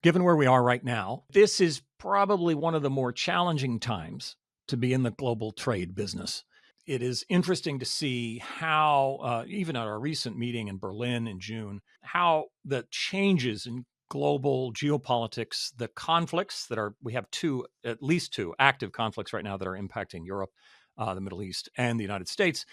given where we are right now, this is probably one of the more challenging times to be in the global trade business. It is interesting to see how, even at our recent meeting in Berlin in June, how the changes in global geopolitics, the conflicts that we have at least two active conflicts right now that are impacting Europe, the Middle East, and the United States,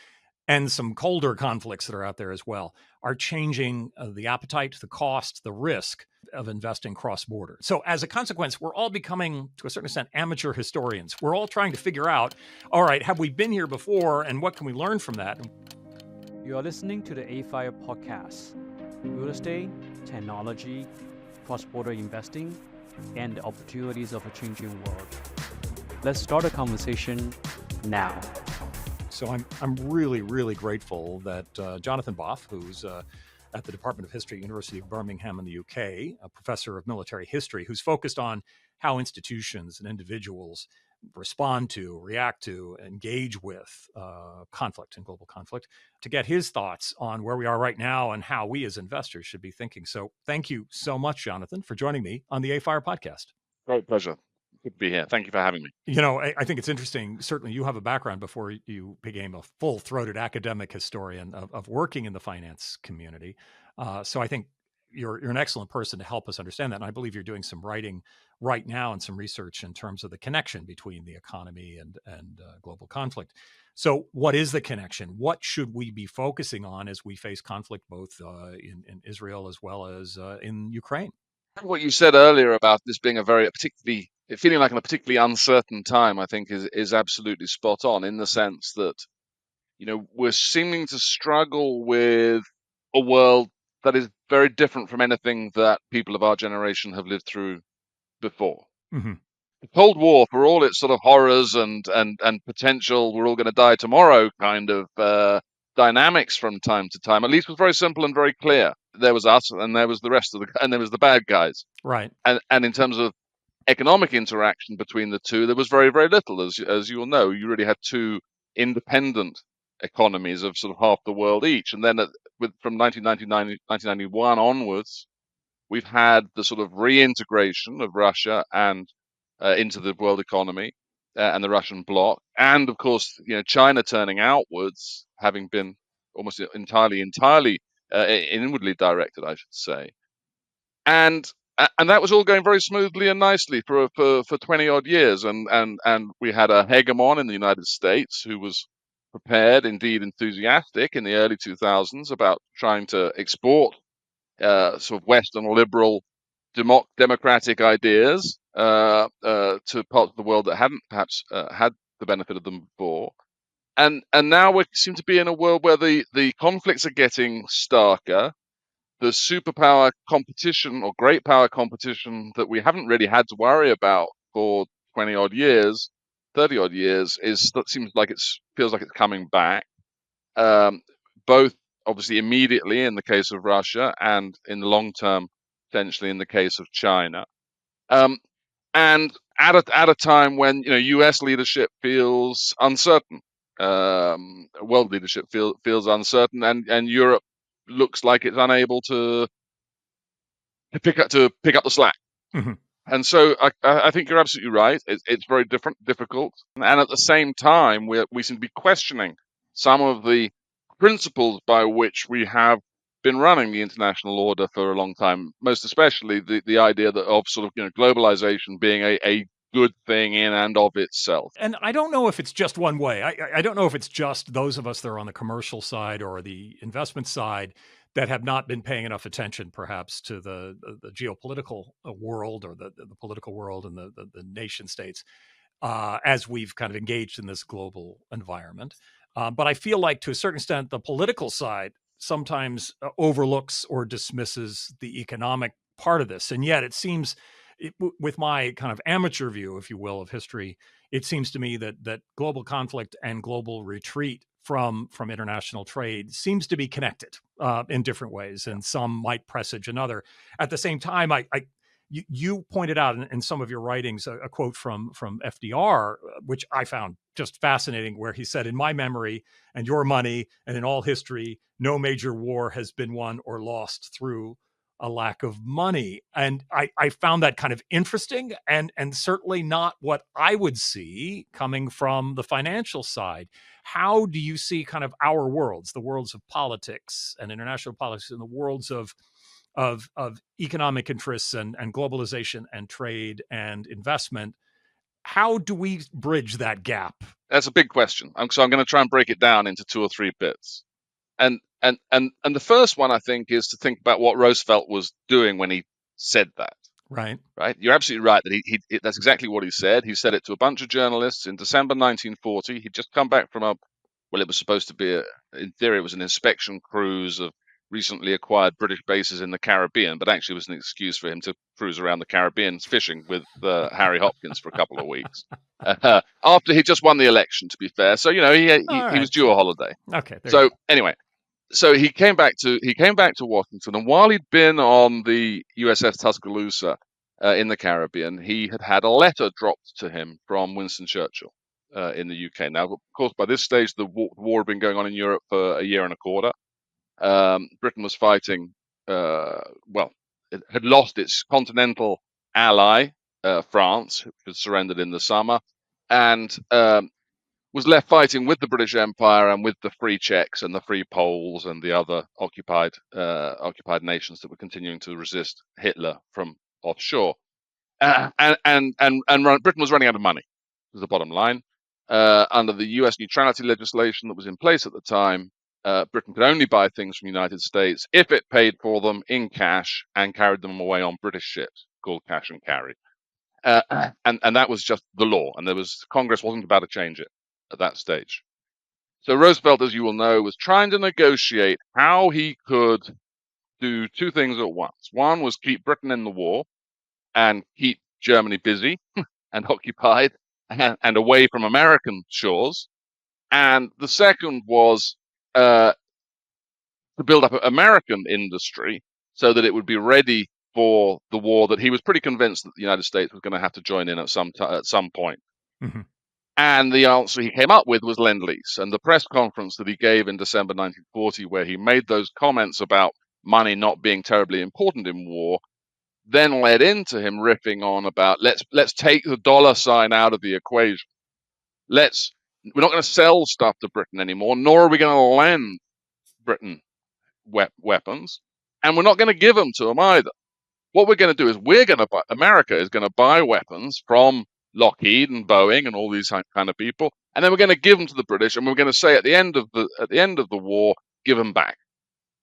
and some colder conflicts that are out there as well, are changing the appetite, the cost, the risk of investing cross-border. So as a consequence, we're all becoming, to a certain extent, amateur historians. We're all trying to figure out, all right, have we been here before, and what can we learn from that? You are listening to the AFIRE podcast, real estate, technology, cross-border investing, and the opportunities of a changing world. Let's start a conversation now. So I'm really, really grateful that Jonathan Boff, who's at the Department of History, University of Birmingham in the UK, a professor of military history, who's focused on how institutions and individuals respond to, react to, engage with conflict and global conflict, to get his thoughts on where we are right now and how we as investors should be thinking. So thank you so much, Jonathan, for joining me on the AFIRE podcast. Great pleasure. Good to be here. Thank you for having me. You know, I think it's interesting. Certainly you have a background before you became a full-throated academic historian of working in the finance community. So I think you're an excellent person to help us understand that. And I believe you're doing some writing right now and some research in terms of the connection between the economy and global conflict. So what is the connection? What should we be focusing on as we face conflict both in Israel as well as in Ukraine? What you said earlier about this being feeling like a particularly uncertain time, I think is absolutely spot on, in the sense that, we're seeming to struggle with a world that is very different from anything that people of our generation have lived through before. Mm-hmm. The Cold War, for all its sort of horrors and potential, we're all going to die tomorrow kind of dynamics from time to time, at least was very simple and very clear. There was us, and there was there was the bad guys. Right. And in terms of economic interaction between the two, there was very, very little. As you all know, you really had two independent economies of sort of half the world each. And then from 1991 onwards, we've had the sort of reintegration of Russia and into the world economy and the Russian bloc, and of course, China turning outwards, having been almost entirely inwardly directed, I should say, and that was all going very smoothly and nicely for 20 odd years, and we had a hegemon in the United States who was prepared, indeed enthusiastic, in the early 2000s about trying to export sort of Western liberal democratic ideas to parts of the world that hadn't perhaps had the benefit of them before. And now we seem to be in a world where the conflicts are getting starker. The superpower competition or great power competition that we haven't really had to worry about for 20 odd years, 30 odd years, feels like it's coming back. Both obviously immediately in the case of Russia, and in the long term, potentially in the case of China. And at a time when U.S. leadership feels uncertain, world leadership feels uncertain, and Europe looks like it's unable to pick up the slack. Mm-hmm. And so I think you're absolutely right. It's very difficult, and at the same time we seem to be questioning some of the principles by which we have been running the international order for a long time. Most especially the idea of sort of globalization being a good thing in and of itself. And I don't know if it's just one way. I don't know if it's just those of us that are on the commercial side or the investment side that have not been paying enough attention, perhaps, to the geopolitical world or the political world and the nation states as we've kind of engaged in this global environment. But I feel like, to a certain extent, the political side sometimes overlooks or dismisses the economic part of this. And yet it seems, with my kind of amateur view, if you will, of history, it seems to me that global conflict and global retreat from international trade seems to be connected in different ways, and some might presage another. At the same time, you pointed out in some of your writings a quote from FDR, which I found just fascinating, where he said, "In my memory and your money and in all history, no major war has been won or lost through a lack of money. And I found that kind of interesting and certainly not what I would see coming from the financial side. How do you see kind of our worlds, the worlds of politics and international politics, and the worlds of economic interests and globalization and trade and investment? How do we bridge that gap? That's a big question. So I'm going to try and break it down into 2 or 3 bits. And the first one, I think, is to think about what Roosevelt was doing when he said that. Right. Right. You're absolutely right that that's exactly what he said. He said it to a bunch of journalists in December 1940. He'd just come back from it was supposed to be in theory, it was an inspection cruise of recently acquired British bases in the Caribbean, but actually it was an excuse for him to cruise around the Caribbean fishing with Harry Hopkins for a couple of weeks after he just won the election, to be fair. So, he was due a holiday. Okay. So anyway, so he came back to Washington, and while he'd been on the USS Tuscaloosa in the Caribbean, he had a letter dropped to him from Winston Churchill in the UK. Now, of course, by this stage, the war had been going on in Europe for a year and a quarter. Britain was fighting. It had lost its continental ally, France, which had surrendered in the summer, and was left fighting with the British Empire and with the Free Czechs and the Free Poles and the other occupied nations that were continuing to resist Hitler from offshore. And Britain was running out of money, was the bottom line. Under the US neutrality legislation that was in place at the time, Britain could only buy things from the United States if it paid for them in cash and carried them away on British ships called cash and carry. And that was just the law, and Congress wasn't about to change it at that stage. So Roosevelt, as you will know, was trying to negotiate how he could do 2 things at once. One was keep Britain in the war and keep Germany busy and occupied and away from American shores. And the second was to build up an American industry so that it would be ready for the war that he was pretty convinced that the United States was going to have to join in at some point. Mm-hmm. And the answer he came up with was Lend-Lease. And the press conference that he gave in December 1940, where he made those comments about money not being terribly important in war, then led into him riffing on about let's take the dollar sign out of the equation. We're not going to sell stuff to Britain anymore, nor are we going to lend Britain weapons, and we're not going to give them to them either. What we're going to do is America is going to buy weapons from Lockheed and Boeing and all these kind of people, and then we're going to give them to the British, and we're going to say at the end of the war, give them back,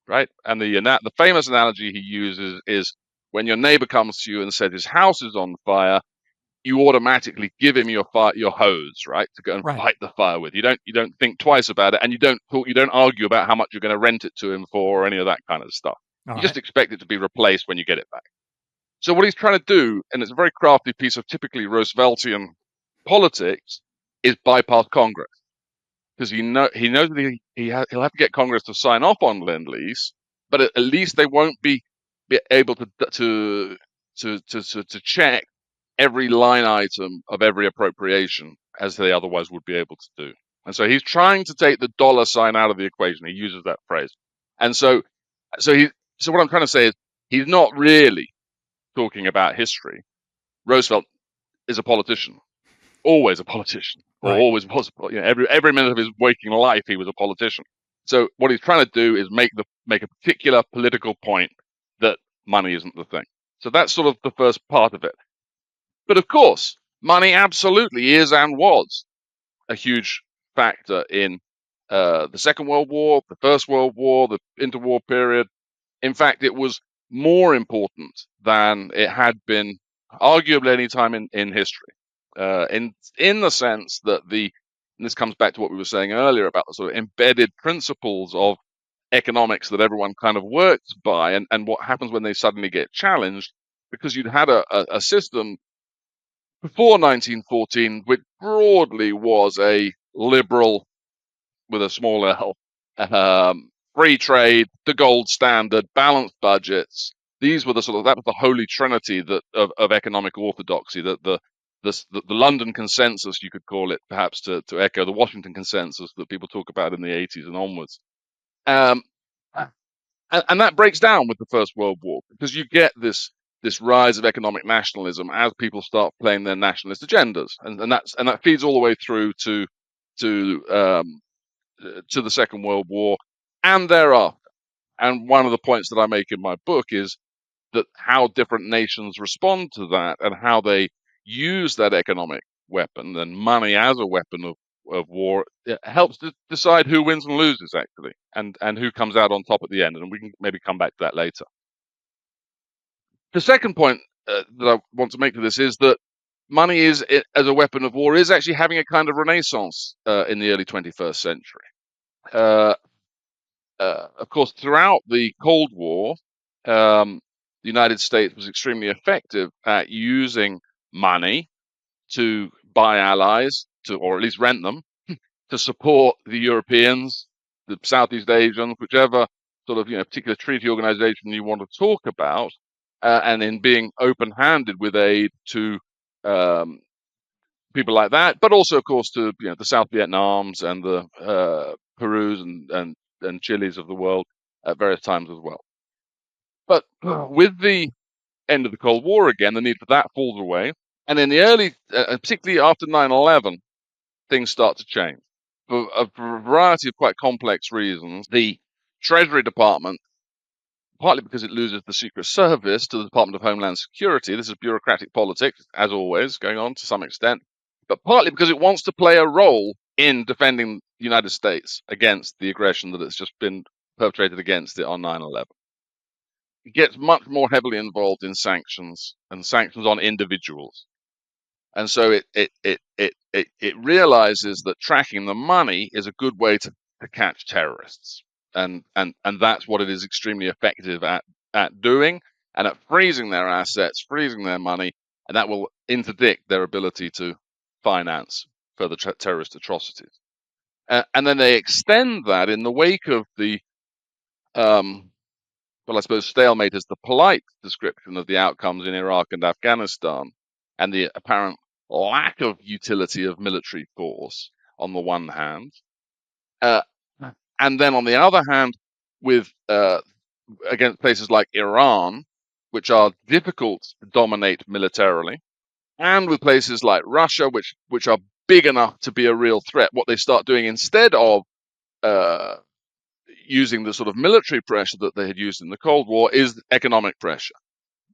right? And the famous analogy he uses is when your neighbor comes to you and says his house is on fire, you automatically give him your hose, right, to go and fight the fire with. You don't think twice about it, and you don't argue about how much you're going to rent it to him for or any of that kind of stuff. You just expect it to be replaced when you get it back. So what he's trying to do, and it's a very crafty piece of typically Rooseveltian politics, is bypass Congress, because he knows that he'll have to get Congress to sign off on Lend-Lease, but at least they won't be able to check every line item of every appropriation as they otherwise would be able to do. And so he's trying to take the dollar sign out of the equation. He uses that phrase. And so what I'm trying to say is he's not really talking about history. Roosevelt is a politician, always a politician, or always was. Every minute of his waking life, he was a politician. So what he's trying to do is make a particular political point that money isn't the thing. So that's sort of the first part of it. But of course, money absolutely is and was a huge factor in the Second World War, the First World War, the interwar period. In fact, it was more important than it had been arguably any time in history, in the sense that and this comes back to what we were saying earlier about the sort of embedded principles of economics that everyone kind of works by, and what happens when they suddenly get challenged, because you'd had a system before 1914 which broadly was a liberal with a small l, free trade, the gold standard, balanced budgets. These were that was the holy trinity of economic orthodoxy, the London consensus, you could call it, perhaps to echo the Washington consensus that people talk about in the 80s and onwards. and that breaks down with the First World War, because you get this rise of economic nationalism as people start playing their nationalist agendas, and that feeds all the way through to the Second World War and thereafter. And one of the points that I make in my book is that how different nations respond to that and how they use that economic weapon and money as a weapon of war, it helps to decide who wins and loses, actually, and who comes out on top at the end. And we can maybe come back to that later. The second point that I want to make to this is that money as a weapon of war is actually having a kind of renaissance in the early 21st century. Of course, throughout the Cold War, the United States was extremely effective at using money to buy allies, or at least rent them, to support the Europeans, the Southeast Asians, whichever sort of particular treaty organization you want to talk about, and in being open-handed with aid to people like that, but also, of course, to the South Vietnams and the Perus and Chiles of the world at various times as well. But with the end of the Cold War again, the need for that falls away, and in the early, particularly after 9/11, things start to change for a variety of quite complex reasons. The Treasury Department, partly because it loses the Secret Service to the Department of Homeland Security. This is bureaucratic politics, as always, going on to some extent, but partly because it wants to play a role in defending the United States against the aggression that has just been perpetrated against it on 9/11. It gets much more heavily involved in sanctions and sanctions on individuals. And so it realizes that tracking the money is a good way to catch terrorists. And that's what it is extremely effective at doing, and at freezing their assets, freezing their money, and that will interdict their ability to finance further terrorist atrocities. And then they extend that in the wake of the, well, I suppose stalemate is the polite description of the outcomes in Iraq and Afghanistan, and the apparent lack of utility of military force on the one hand, and then on the other hand, with against places like Iran, which are difficult to dominate militarily, and with places like Russia, which are big enough to be a real threat. What they start doing instead of using the sort of military pressure that they had used in the Cold War is economic pressure,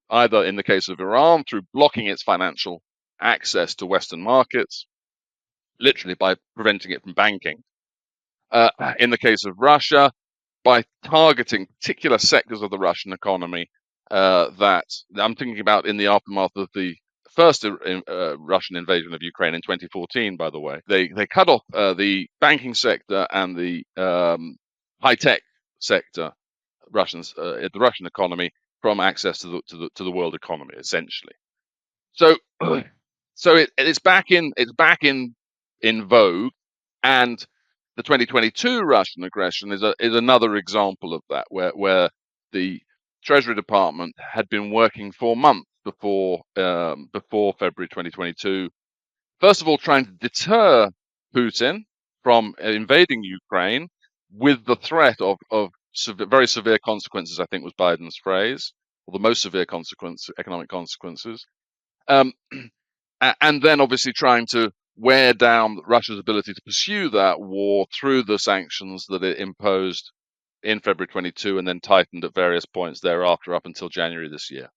either in the case of Iran through blocking its financial access to Western markets, literally by preventing it from banking. In the case of Russia, by targeting particular sectors of the Russian economy that I'm thinking about in the aftermath of the first Russian invasion of Ukraine in 2014, by the way. They cut off the banking sector and the high-tech sector, the Russian economy, from access to the world economy, essentially. So it's back in vogue, and the 2022 Russian aggression is another example of that, where the Treasury Department had been working for months before February 2022. First of all, trying to deter Putin from invading Ukraine with the threat of very severe consequences, I think was Biden's phrase, or the most severe economic consequences. And then obviously trying to wear down Russia's ability to pursue that war through the sanctions that it imposed in February 22 and then tightened at various points thereafter up until January this year.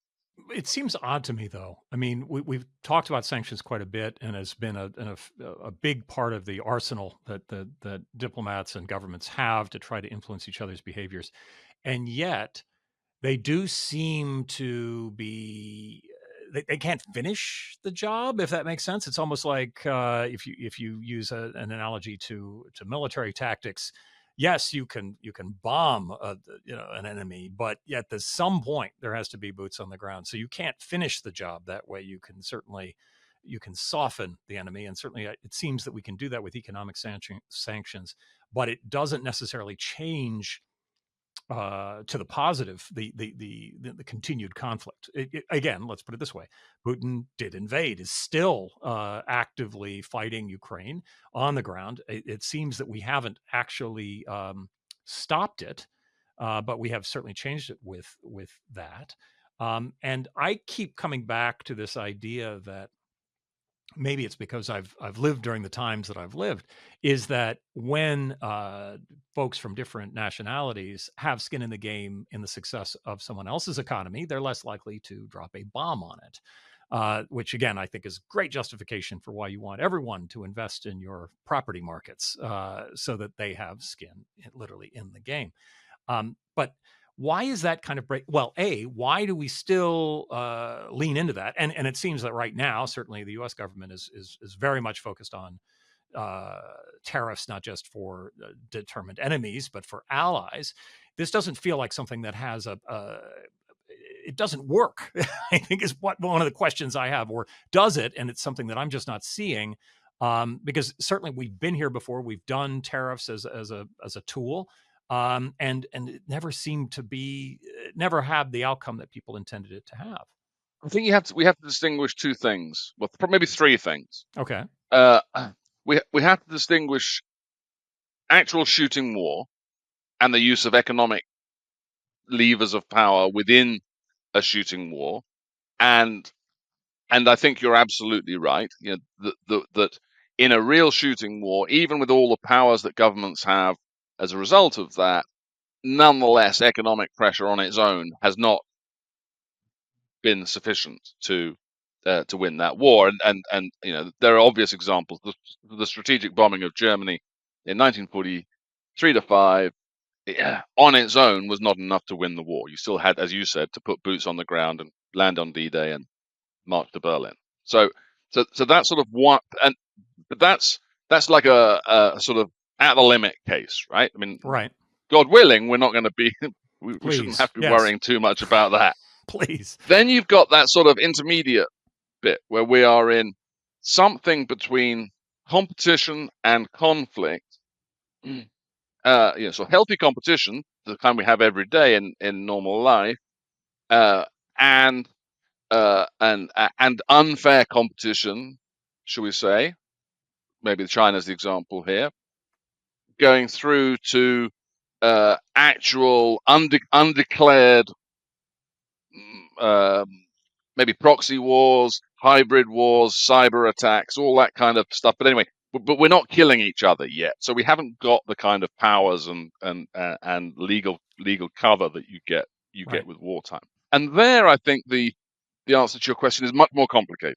It seems odd to me, though. I mean, we've talked about sanctions quite a bit, and has been a big part of the arsenal that diplomats and governments have to try to influence each other's behaviors. And yet they do seem to be, they can't finish the job, if that makes sense. It's almost like if you use an analogy to military tactics. Yes, you can bomb an enemy, but yet at some point there has to be boots on the ground. So you can't finish the job that way. You can soften the enemy, and certainly it seems that we can do that with economic sanctions, but it doesn't necessarily change to the positive the continued conflict. Again, let's put it this way: Putin did invade, is still actively fighting Ukraine on the ground. It seems that we haven't actually stopped it. but we have certainly changed it with that. And I keep coming back to this idea that maybe it's because I've lived during the times that I've lived, is that when folks from different nationalities have skin in the game in the success of someone else's economy, they're less likely to drop a bomb on it. Which again, I think is great justification for why you want everyone to invest in your property markets so that they have skin literally in the game. But why is that kind of break? Well, why do we still lean into that? And it seems that right now, certainly the U.S. government is very much focused on tariffs, not just for determined enemies, but for allies. This doesn't feel like something that has it doesn't work, I think is what one of the questions I have, or does it? And it's something that I'm just not seeing because certainly we've been here before. We've done tariffs as a tool. And it never seemed to be, never had the outcome that people intended it to have. I think we have to distinguish two things, well, maybe three things. Okay. We have to distinguish actual shooting war and the use of economic levers of power within a shooting war, and I think you're absolutely right. You know, that in a real shooting war, even with all the powers that governments have as a result of that, nonetheless, economic pressure on its own has not been sufficient to win that war. And you know, there are obvious examples. The strategic bombing of Germany in 1943 to 5, on its own, was not enough to win the war. You still had, as you said, to put boots on the ground and land on D-Day and march to Berlin. So that's sort of what, but that's like a sort of at the limit case, right? I mean, right. God willing, we're not going to be, we Please, shouldn't have to be yes. worrying too much about that. Please. Then you've got that sort of intermediate bit where we are in something between competition and conflict. You know, so healthy competition, the kind we have every day in normal life, and unfair competition, shall we say? Maybe China's the example here. Going through to actual undeclared, maybe proxy wars, hybrid wars, cyber attacks, all that kind of stuff. But anyway, but we're not killing each other yet, so we haven't got the kind of powers and legal cover that you get Right. with wartime. And there, I think the answer to your question is much more complicated.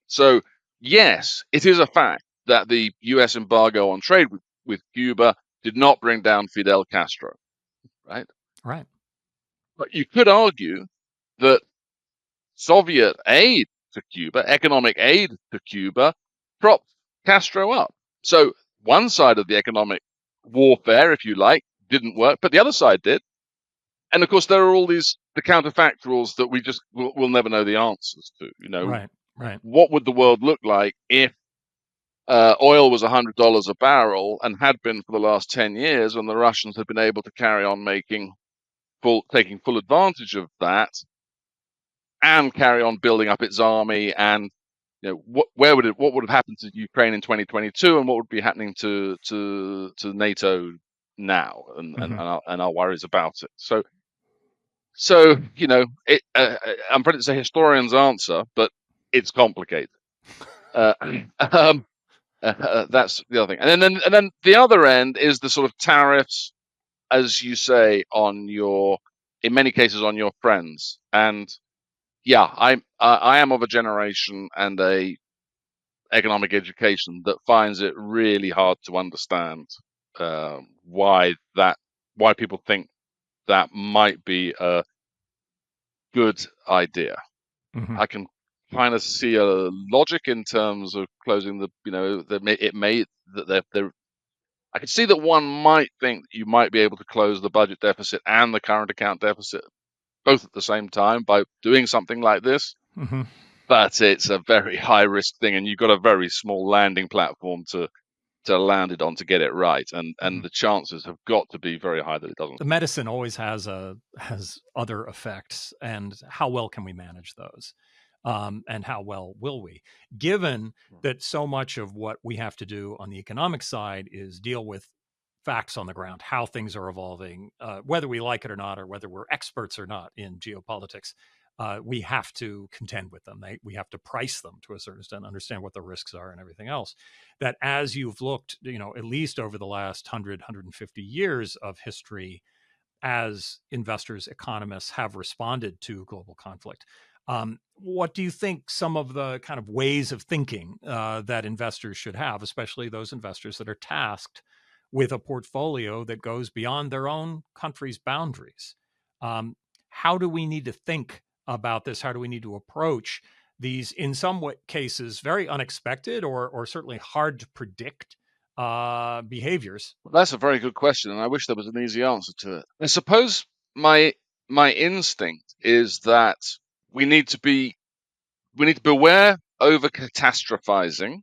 So yes, it is a fact that the U.S. embargo on trade with Cuba did not bring down Fidel Castro, right? Right. But you could argue that Soviet aid to Cuba, economic aid to Cuba, propped Castro up. So one side of the economic warfare, if you like, didn't work, but the other side did. And of course, there are all the counterfactuals that we just will never know the answers to. You know, Right. Right. What would the world look like if oil was $100 a barrel and had been for the last 10 years, and the Russians had been able to carry on taking full advantage of that, and carry on building up its army? And you know, what would have happened to Ukraine in 2022, and what would be happening to NATO now, and our worries about it. So you know, I'm afraid it's a historian's answer, but it's complicated. That's the other thing, and then the other end is the sort of tariffs, as you say, in many cases on your friends. And yeah, I am of a generation and a economic education that finds it really hard to understand why people think that might be a good idea. Mm-hmm. I can kind of see a logic in terms of closing I can see that one might think that you might be able to close the budget deficit and the current account deficit both at the same time by doing something like this. Mm-hmm. But it's a very high risk thing, and you've got a very small landing platform to land it on to get it right, and the chances have got to be very high that it doesn't. The medicine always has other effects, and how well can we manage those? And how well will we? Given that so much of what we have to do on the economic side is deal with facts on the ground, how things are evolving, whether we like it or not, or whether we're experts or not in geopolitics. We have to contend with them. We have to price them to a certain extent, understand what the risks are and everything else. That as you've looked, at least over the last 150 years of history, as investors, economists have responded to global conflict. What do you think some of the kind of ways of thinking that investors should have, especially those investors that are tasked with a portfolio that goes beyond their own country's boundaries? How do we need to think about this? How do we need to approach these, in some cases, very unexpected or certainly hard to predict behaviors? Well, that's a very good question, and I wish there was an easy answer to it. I suppose my instinct is that we need to beware over-catastrophizing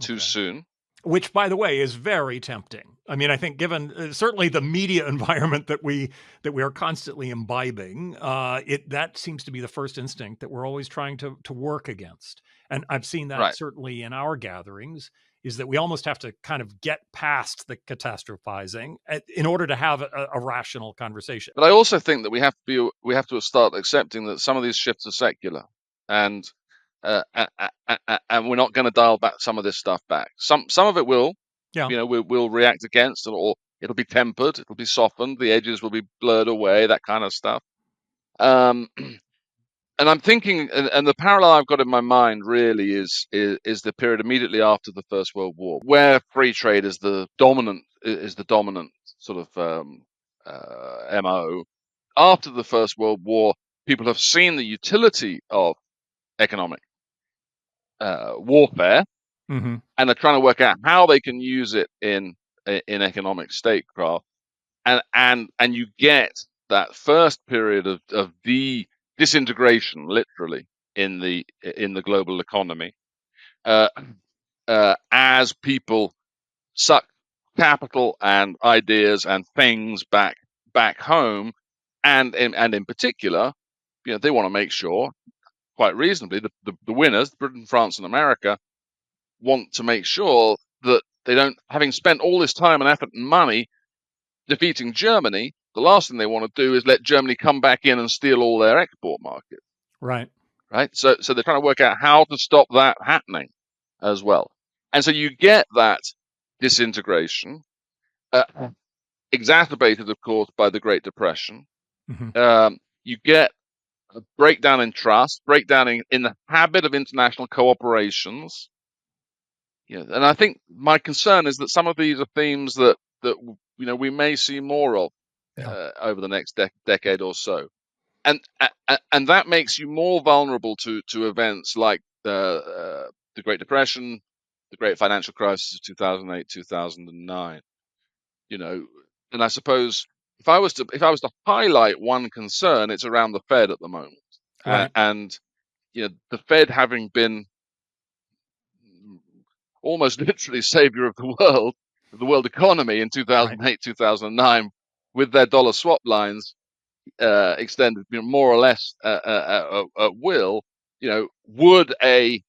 too soon. Which, by the way, is very tempting. I mean, I think given certainly the media environment that we are constantly imbibing, that seems to be the first instinct that we're always trying to work against. And I've seen that certainly in our gatherings, is that we almost have to kind of get past the catastrophizing in order to have a rational conversation. But I also think that we have to start accepting that some of these shifts are secular, and we're not going to dial back some of this stuff back. Some of it will, we'll react against, or it'll be tempered, it'll be softened, the edges will be blurred away, that kind of stuff. And I'm thinking, and the parallel I've got in my mind really is the period immediately after the First World War, where free trade is the dominant sort of MO. After the First World War, people have seen the utility of economic warfare, and are trying to work out how they can use it in economic statecraft, and you get that first period of the disintegration, literally, in the global economy, as people suck capital and ideas and things back home, and in particular, they want to make sure, quite reasonably, the winners, Britain, France, and America, want to make sure that they don't, having spent all this time and effort and money defeating Germany, the last thing they want to do is let Germany come back in and steal all their export markets. Right. So they're trying to work out how to stop that happening as well. And so you get that disintegration, exacerbated, of course, by the Great Depression. You get a breakdown in trust, breakdown in the habit of international cooperations. And I think my concern is that some of these are themes that we may see more of over the next decade or so, and that makes you more vulnerable to events like the Great Depression, the Great Financial Crisis of 2008, 2009. And I suppose if I was to highlight one concern, it's around the Fed at the moment, and the Fed having been almost literally savior of the world economy in 2008, 2009, with their dollar swap lines extended, more or less at will. Would a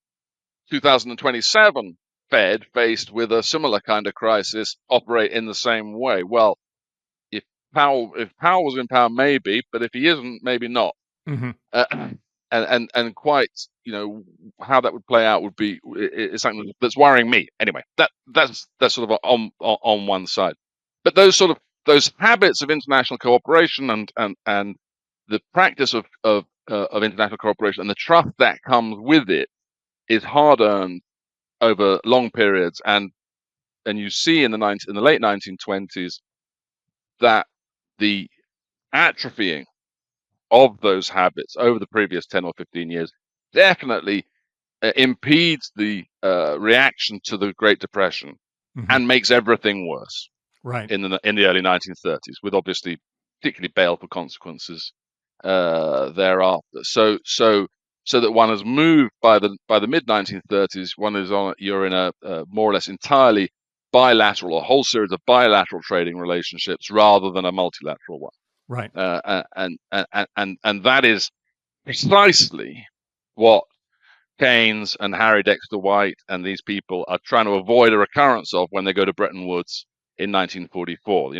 2027 Fed faced with a similar kind of crisis operate in the same way? Well, if Powell was in power, maybe, but if he isn't, maybe not. And quite, how that would play out is something that's worrying me. Anyway, that's sort of on one side. But those habits of international cooperation and the practice of international cooperation and the trust that comes with it is hard earned over long periods. And you see in the late 1920s that the atrophying of those habits over the previous 10 or 15 years definitely impedes the reaction to the Great Depression and makes everything worse. Right. In the early 1930s, with obviously particularly baleful consequences thereafter. So that one has moved by the mid 1930s. You're in a more or less entirely bilateral, a whole series of bilateral trading relationships rather than a multilateral one. Right. And that is precisely what Keynes and Harry Dexter White and these people are trying to avoid a recurrence of when they go to Bretton Woods in 1944.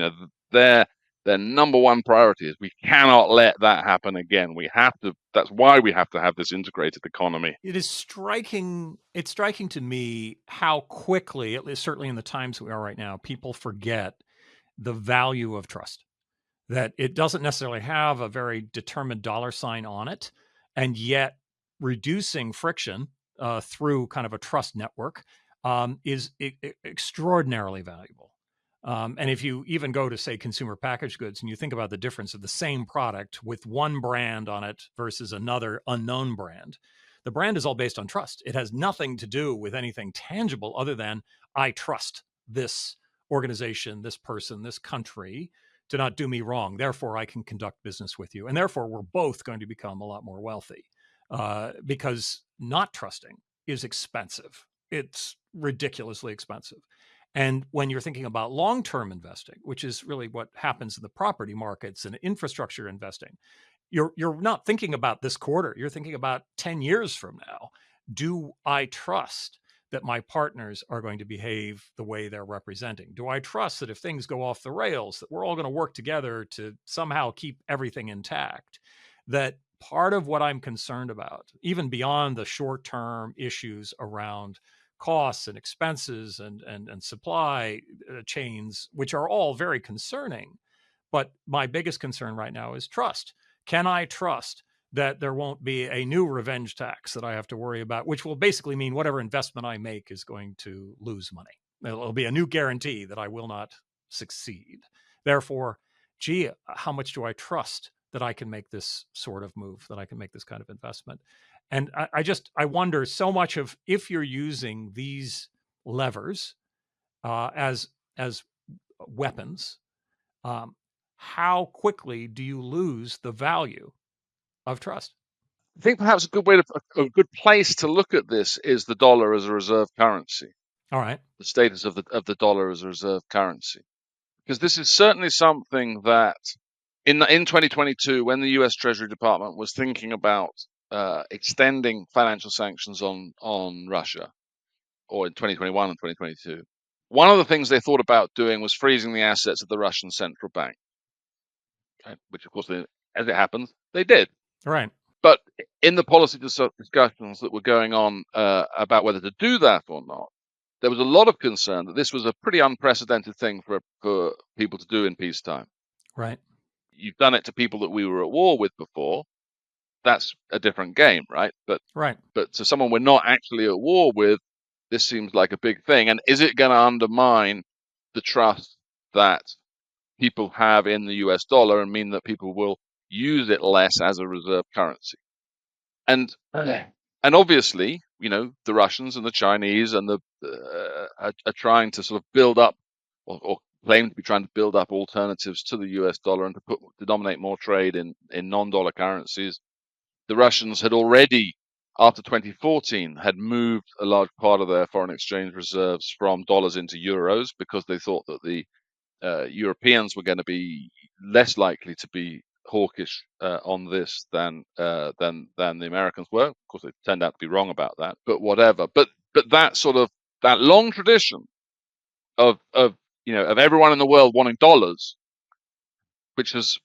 Their number one priority is we cannot let that happen again. We have to. That's why we have to have this integrated economy. It is striking. It's striking to me how quickly, at least certainly in the times we are right now, people forget the value of trust. That it doesn't necessarily have a very determined dollar sign on it, and yet reducing friction through kind of a trust network is extraordinarily valuable. And if you even go to, say, consumer packaged goods, and you think about the difference of the same product with one brand on it versus another unknown brand, the brand is all based on trust. It has nothing to do with anything tangible other than I trust this organization, this person, this country to not do me wrong. Therefore, I can conduct business with you. And therefore, we're both going to become a lot more wealthy because not trusting is expensive. It's ridiculously expensive. And when you're thinking about long-term investing, which is really what happens in the property markets and infrastructure investing, you're not thinking about this quarter. You're thinking about 10 years from now. Do I trust that my partners are going to behave the way they're representing? Do I trust that if things go off the rails, that we're all going to work together to somehow keep everything intact? That part of what I'm concerned about, even beyond the short-term issues around costs and expenses and supply chains, which are all very concerning. But my biggest concern right now is trust. Can I trust that there won't be a new revenge tax that I have to worry about, which will basically mean whatever investment I make is going to lose money? It'll be a new guarantee that I will not succeed. Therefore, gee, how much do I trust that I can make this sort of move, that I can make this kind of investment? And I wonder so much of if you're using these levers as weapons, how quickly do you lose the value of trust? I think perhaps a good place to look at this is the dollar as a reserve currency. All right. The status of the dollar as a reserve currency, because this is certainly something that in 2022, when the U.S. Treasury Department was thinking about extending financial sanctions on Russia, or in 2021 and 2022, one of the things they thought about doing was freezing the assets of the Russian central bank, okay, which, of course, as it happens, they did. Right. But in the policy discussions that were going on about whether to do that or not, there was a lot of concern that this was a pretty unprecedented thing for people to do in peacetime. Right. You've done it to people that we were at war with before. That's a different game, right? But to someone we're not actually at war with, this seems like a big thing. And is it going to undermine the trust that people have in the US dollar and mean that people will use it less as a reserve currency? And obviously, the Russians and the Chinese and are trying to sort of build up or claim to be trying to build up alternatives to the US dollar and to dominate more trade in non-dollar currencies. The Russians had already, after 2014, had moved a large part of their foreign exchange reserves from dollars into euros because they thought that the Europeans were going to be less likely to be hawkish on this than the Americans were. Of course, they turned out to be wrong about that, but whatever. But that long tradition of everyone in the world wanting dollars, which has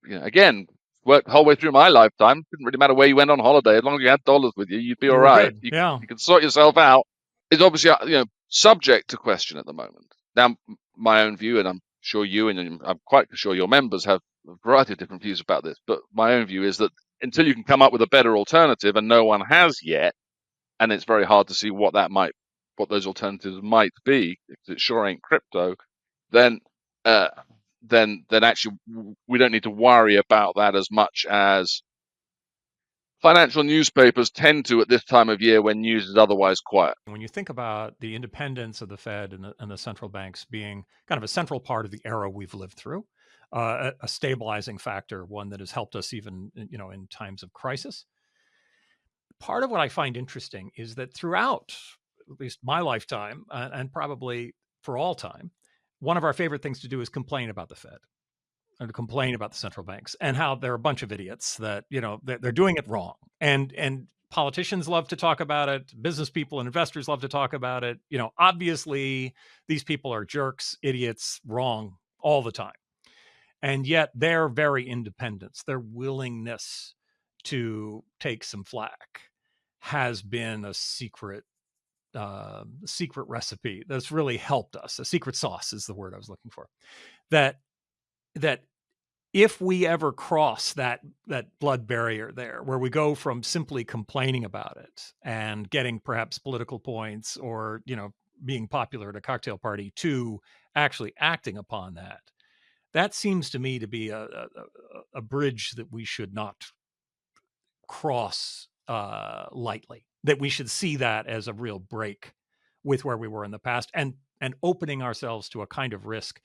again worked the whole way through my lifetime. Didn't really matter where you went on holiday, as long as you had dollars with you, you'd be all right. You could sort yourself out. It's obviously subject to question at the moment. Now, my own view, and I'm sure you and I'm quite sure your members have a variety of different views about this, but my own view is that until you can come up with a better alternative, and no one has yet, and it's very hard to see what those alternatives might be, because it sure ain't crypto, then actually we don't need to worry about that as much as financial newspapers tend to at this time of year when news is otherwise quiet. When you think about the independence of the Fed and the central banks being kind of a central part of the era we've lived through, a stabilizing factor, one that has helped us even in times of crisis. Part of what I find interesting is that throughout at least my lifetime and probably for all time, one of our favorite things to do is complain about the Fed and to complain about the central banks and how they're a bunch of idiots that they're doing it wrong. And Politicians love to talk about it. Business people and investors love to talk about it. Obviously, these people are jerks, idiots, wrong all the time. And yet their very independence, their willingness to take some flack has been a secret recipe that's really helped us. A secret sauce is the word I was looking for. That if we ever cross that blood barrier there, where we go from simply complaining about it and getting perhaps political points or being popular at a cocktail party, to actually acting upon that seems to me to be a bridge that we should not cross lightly. That we should see that as a real break with where we were in the past, and opening ourselves to a kind of risk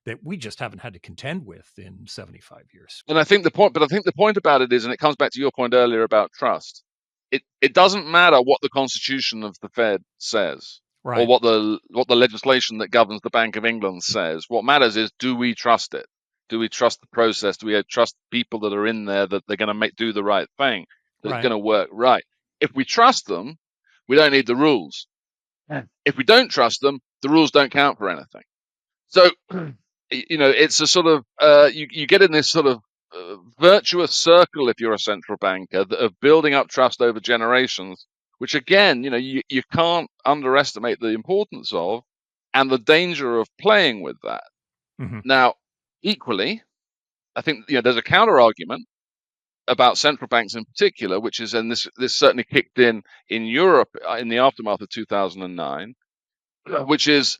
that we just haven't had to contend with in 75 years. And I think the point about it is, and it comes back to your point earlier about trust. It doesn't matter what the constitution of the Fed says, right, or what the legislation that governs the Bank of England says. What matters is, do we trust it? Do we trust the process? Do we trust people that are in there, that they're going to do the right thing, that it's going to work right? If we trust them, we don't need the rules. If we don't trust them, the rules don't count for anything. So, it's a sort of you get in this sort of virtuous circle, if you're a central banker, of building up trust over generations, which again, you can't underestimate the importance of, and the danger of playing with that. Mm-hmm. Now, equally, I think there's a counter argument about central banks in particular, which is, and this certainly kicked in Europe in the aftermath of 2009, which is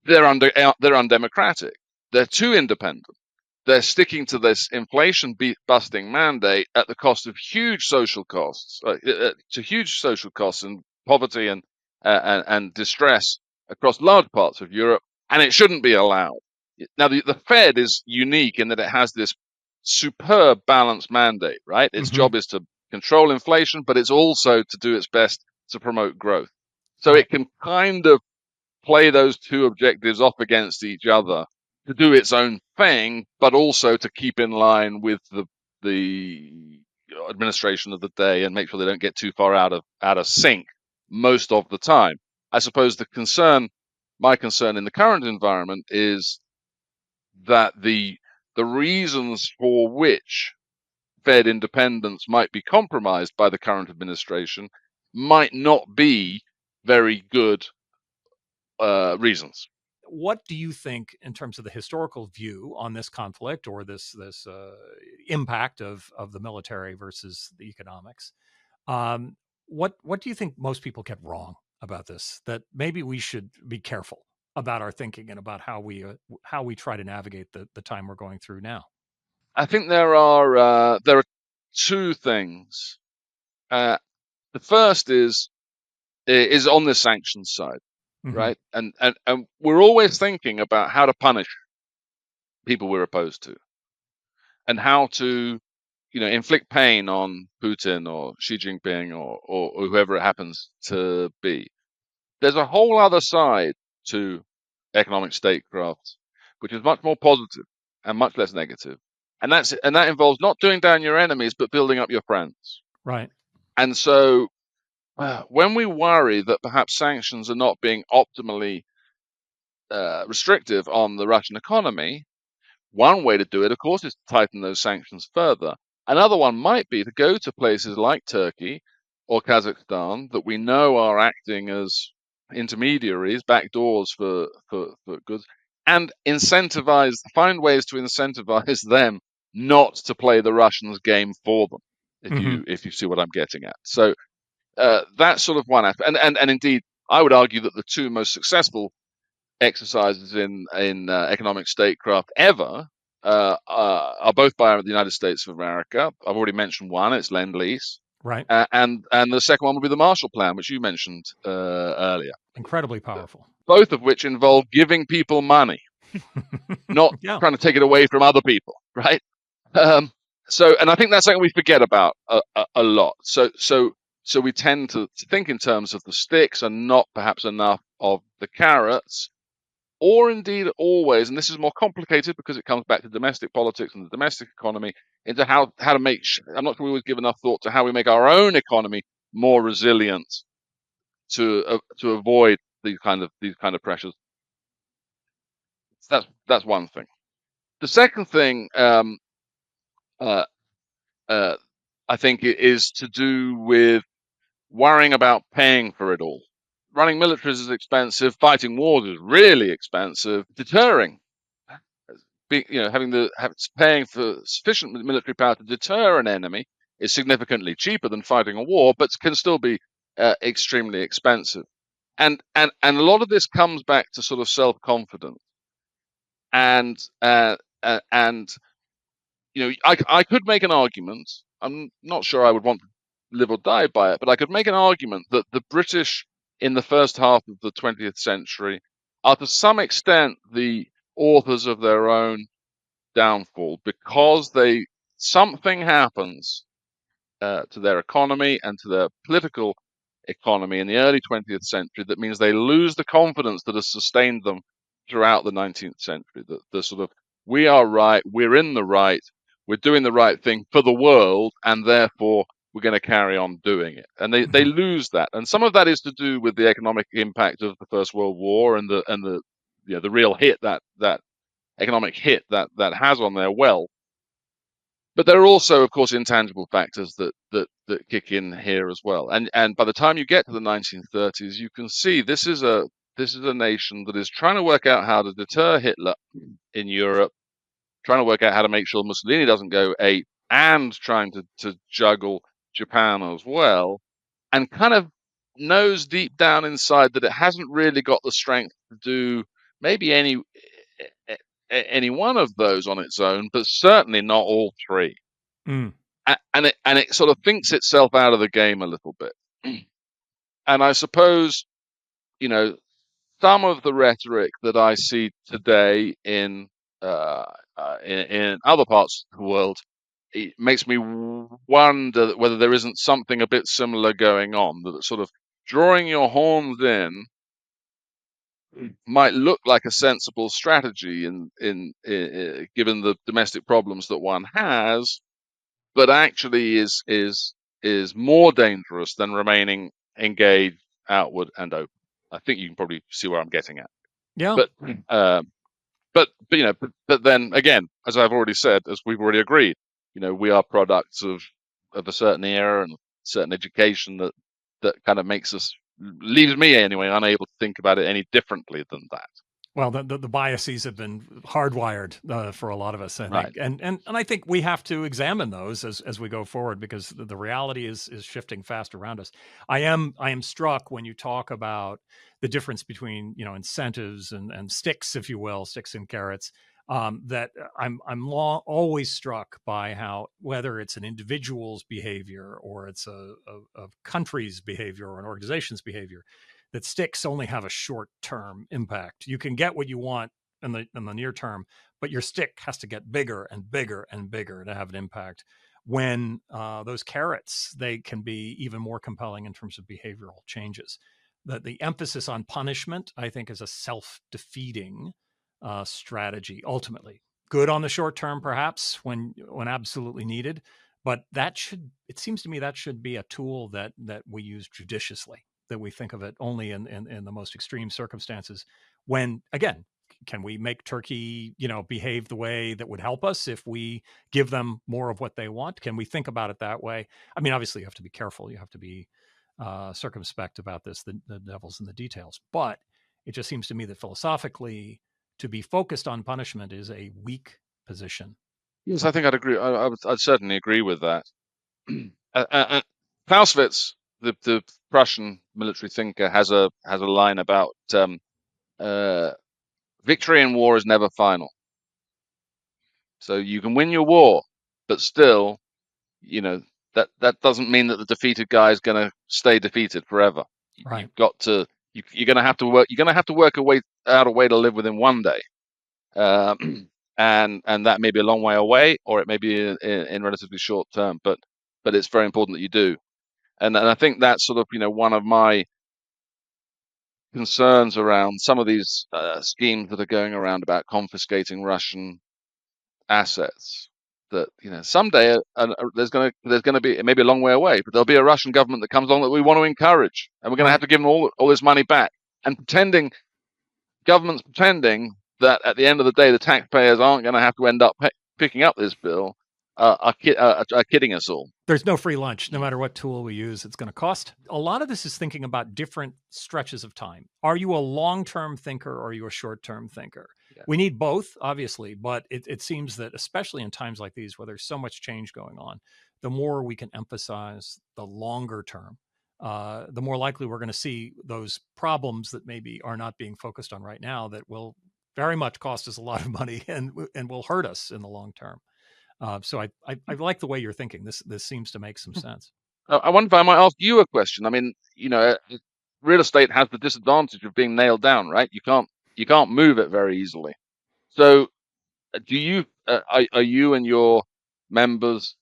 they're undemocratic. They're too independent. They're sticking to this inflation busting mandate at the cost of huge social costs, to huge social costs and poverty and distress across large parts of Europe, and it shouldn't be allowed. Now, the Fed is unique in that it has this superb balanced mandate, right? Its job is to control inflation, but it's also to do its best to promote growth. So it can kind of play those two objectives off against each other to do its own thing, but also to keep in line with the administration of the day and make sure they don't get too far out of sync most of the time. I suppose my concern in the current environment is that the reasons for which Fed independence might be compromised by the current administration might not be very good reasons. What do you think, in terms of the historical view on this conflict, or this impact of the military versus the economics? What do you think most people get wrong about this? That maybe we should be careful about our thinking and about how we try to navigate the time we're going through now. I think there are two things. The first is on the sanctions side. Right. And we're always thinking about how to punish people we're opposed to, and how to, inflict pain on Putin or Xi Jinping or whoever it happens to be. There's a whole other side to economic statecraft, which is much more positive and much less negative. And that involves not doing down your enemies, but building up your friends. Right. And so when we worry that perhaps sanctions are not being optimally restrictive on the Russian economy, one way to do it, of course, is to tighten those sanctions further. Another one might be to go to places like Turkey or Kazakhstan that we know are acting as intermediaries, backdoors for goods, and find ways to incentivize them not to play the Russians' game for them, if you see what I'm getting at. So that's sort of one aspect. And indeed, I would argue that the two most successful exercises in economic statecraft ever are both by the United States of America. I've already mentioned one; it's Lend-Lease, right? And the second one would be the Marshall Plan, which you mentioned earlier. Incredibly powerful. Both of which involve giving people money, not trying to take it away from other people, right? So, and I think that's something we forget about a lot. So we tend to think in terms of the sticks and not perhaps enough of the carrots. or indeed always, and this is more complicated because it comes back to domestic politics and the domestic economy, into how to make. I'm not sure we always give enough thought to how we make our own economy more resilient to avoid these kind of pressures. That's one thing. The second thing, uh, I think, it is to do with worrying about paying for it all. Running militaries is expensive. Fighting wars is really expensive. Deterring, paying for sufficient military power to deter an enemy is significantly cheaper than fighting a war, but can still be extremely expensive. And a lot of this comes back to sort of self-confidence. And I could make an argument. I'm not sure I would want to live or die by it, but I could make an argument that the British in the first half of the 20th century are to some extent the authors of their own downfall, because something happens to their economy and to their political economy in the early 20th century that means they lose the confidence that has sustained them throughout the 19th century. The sort of, we are right, we're in the right, we're doing the right thing for the world, and therefore we're going to carry on doing it. And they lose that. And some of that is to do with the economic impact of the First World War and the real hit that economic hit that has on their wealth. But there are also, of course, intangible factors that kick in here as well. And by the time you get to the 1930s, you can see this is a nation that is trying to work out how to deter Hitler in Europe, trying to work out how to make sure Mussolini doesn't go ape, and trying to juggle Japan as well, and kind of knows deep down inside that it hasn't really got the strength to do maybe any one of those on its own, but certainly not all three. Mm. And it sort of thinks itself out of the game a little bit. And I suppose, some of the rhetoric that I see today in other parts of the world, it makes me wonder whether there isn't something a bit similar going on, that sort of drawing your horns in might look like a sensible strategy in given the domestic problems that one has, but actually is more dangerous than remaining engaged, outward, and open. I think you can probably see where I'm getting at. Yeah. But then again, as I've already said, as we've already agreed, we are products of a certain era and certain education that kind of leaves me anyway unable to think about it any differently than that. Well, the biases have been hardwired for a lot of us, I think, Right. and I think we have to examine those as we go forward, because the reality is shifting fast around us. I am struck when you talk about the difference between incentives and sticks, if you will, sticks and carrots. That I'm always struck by how, whether it's an individual's behavior or it's a country's behavior or an organization's behavior, that sticks only have a short-term impact. You can get what you want in the near term, but your stick has to get bigger and bigger and bigger to have an impact. When those carrots, they can be even more compelling in terms of behavioral changes. The emphasis on punishment, I think, is a self-defeating strategy. Ultimately, good on the short term, perhaps when absolutely needed, but it seems to me that should be a tool that we use judiciously, that we think of it only in the most extreme circumstances. When, again, can we make Turkey, behave the way that would help us if we give them more of what they want? Can we think about it that way? I mean, obviously you have to be careful. You have to be circumspect about this. The devil's in the details. But it just seems to me that philosophically, to be focused on punishment is a weak position. Yes, I think I'd agree. I'd certainly agree with that. Clausewitz, the Prussian military thinker, has a line about victory in war is never final. So you can win your war, but still, that doesn't mean that the defeated guy is going to stay defeated forever. Right. You've got to. You're going to have to work. You're going to have to work a way to live within one day. And that may be a long way away, or it may be in relatively short term, but it's very important that you do. And I think that's sort of one of my concerns around some of these schemes that are going around about confiscating Russian assets. That someday there's going to be, it may be a long way away, but there'll be a Russian government that comes along that we want to encourage, and we're going to have to give them all this money back. And governments pretending that at the end of the day the taxpayers aren't going to have to end up picking up this bill are kidding us all. There's no free lunch. No matter what tool we use, it's going to cost. A lot of this is thinking about different stretches of time. Are you a long-term thinker or are you a short-term thinker? Yeah. We need both, obviously, but it seems that especially in times like these where there's so much change going on, the more we can emphasize the longer term, the more likely we're going to see those problems that maybe are not being focused on right now that will very much cost us a lot of money and will hurt us in the long term. So I like the way you're thinking. This seems to make some sense. I wonder if I might ask you a question. I mean, real estate has the disadvantage of being nailed down, right? You can't move it very easily. So, do you are you and your members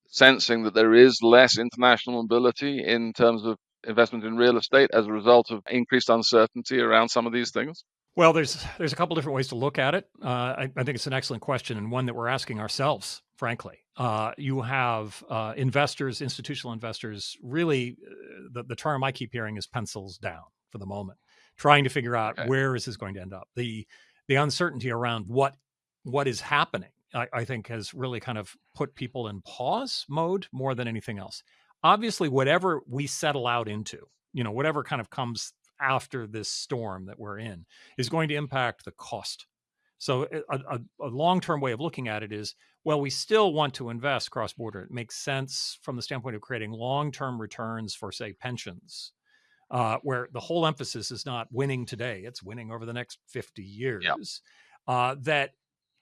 sensing that there is less international mobility in terms of investment in real estate as a result of increased uncertainty around some of these things? Well, there's a couple different ways to look at it. I think it's an excellent question and one that we're asking ourselves, frankly. You have investors, institutional investors, really, the term I keep hearing is pencils down for the moment, trying to figure out where is this going to end up. The uncertainty around what is happening, I think, has really kind of put people in pause mode more than anything else. Obviously, whatever we settle out into, whatever kind of comes after this storm that we're in is going to impact the cost. So a long-term way of looking at it is, well, we still want to invest cross-border. It makes sense from the standpoint of creating long-term returns for, say, pensions, where the whole emphasis is not winning today, it's winning over the next 50 years. That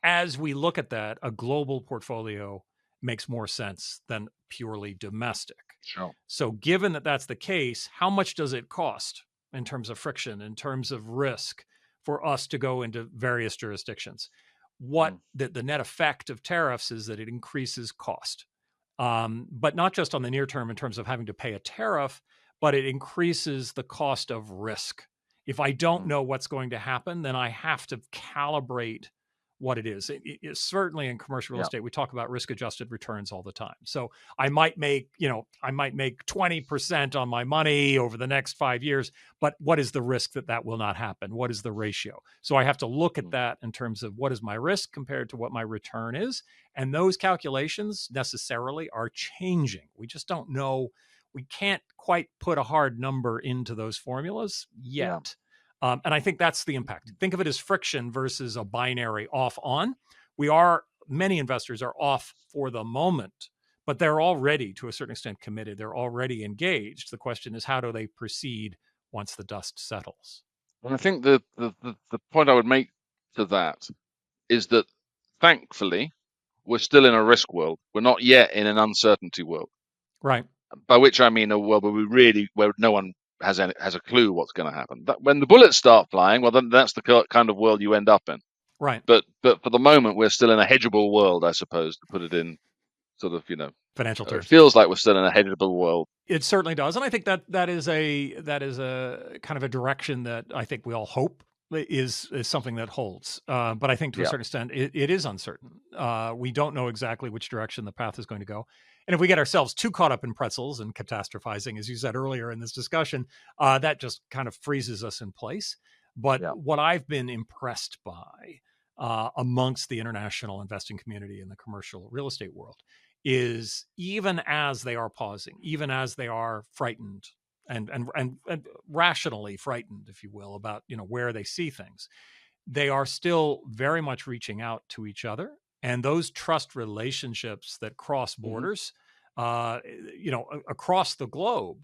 as we look at that, a global portfolio makes more sense than purely domestic. Sure. So given that that's the case, how much does it cost in terms of friction, in terms of risk for us to go into various jurisdictions? What the net effect of tariffs is that it increases cost, but not just on the near term in terms of having to pay a tariff, but it increases the cost of risk. If I don't know what's going to happen, then I have to calibrate what it is. Certainly in commercial real estate, we talk about risk-adjusted returns all the time. So I might make 20% on my money over the next 5 years, but what is the risk that will not happen? What is the ratio? So I have to look at that in terms of what is my risk compared to what my return is. And those calculations necessarily are changing. We just don't know. We can't quite put a hard number into those formulas yet. And I think that's the impact. Think of it as friction versus a binary off-on. Many investors are off for the moment, but they're already, to a certain extent, committed. They're already engaged. The question is, how do they proceed once the dust settles? And I think the point I would make to that is that, thankfully, we're still in a risk world. We're not yet in an uncertainty world. Right. By which I mean a world where no one has a clue what's going to happen. When the bullets start flying, well, then that's the kind of world you end up in. Right. But for the moment, we're still in a hedgeable world, I suppose, to put it in sort of financial terms. It feels like we're still in a hedgeable world. It certainly does, and I think that is a kind of a direction that I think we all hope is something that holds. But I think to a certain extent, it is uncertain. We don't know exactly which direction the path is going to go. And if we get ourselves too caught up in pretzels and catastrophizing, as you said earlier in this discussion, that just kind of freezes us in place. But what I've been impressed by amongst the international investing community in the commercial real estate world is even as they are pausing, even as they are frightened and rationally frightened, if you will, about where they see things, they are still very much reaching out to each other. And those trust relationships that cross borders, across the globe,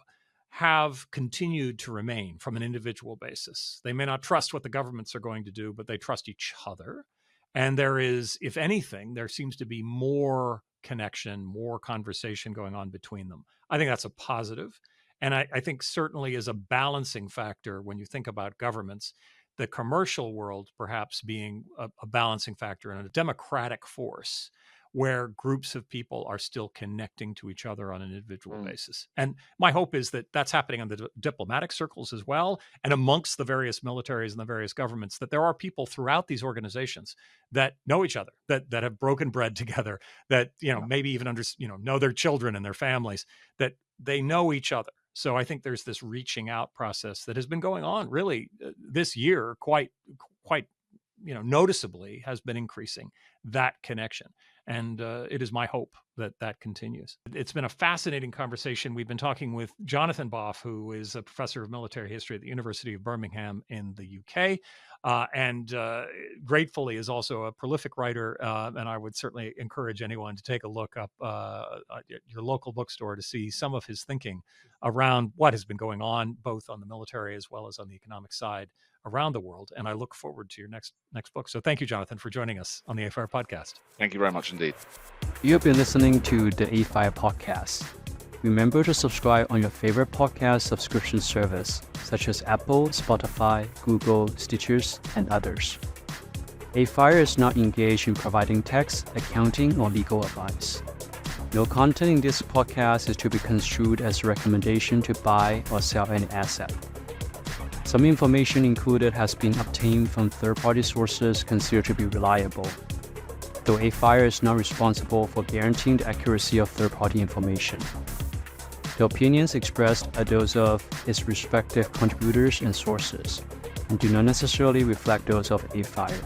have continued to remain from an individual basis. They may not trust what the governments are going to do, but they trust each other. And there is, if anything, there seems to be more connection, more conversation going on between them. I think that's a positive. And I think certainly is a balancing factor when you think about governments, the commercial world perhaps being a balancing factor and a democratic force where groups of people are still connecting to each other on an individual basis. And my hope is that that's happening in the diplomatic circles as well, and amongst the various militaries and the various governments, that there are people throughout these organizations that know each other, that have broken bread together, that maybe even know their children and their families, that they know each other. So I think there's this reaching out process that has been going on really this year, quite noticeably has been increasing that connection. And it is my hope that that continues. It's been a fascinating conversation. We've been talking with Jonathan Boff, who is a professor of military history at the University of Birmingham in the UK, and gratefully is also a prolific writer. And I would certainly encourage anyone to take a look up at your local bookstore to see some of his thinking around what has been going on, both on the military as well as on the economic side around the world. And I look forward to your next book. So thank you, Jonathan, for joining us on the AFIRE podcast. Thank you very much indeed. You have been listening to the AFIRE podcast. Remember to subscribe on your favorite podcast subscription service, such as Apple, Spotify, Google, Stitchers, and others. AFIRE is not engaged in providing tax, accounting, or legal advice. No content in this podcast is to be construed as a recommendation to buy or sell any asset. Some information included has been obtained from third-party sources considered to be reliable, though AFIRE is not responsible for guaranteeing the accuracy of third-party information. The opinions expressed are those of its respective contributors and sources, and do not necessarily reflect those of AFIRE.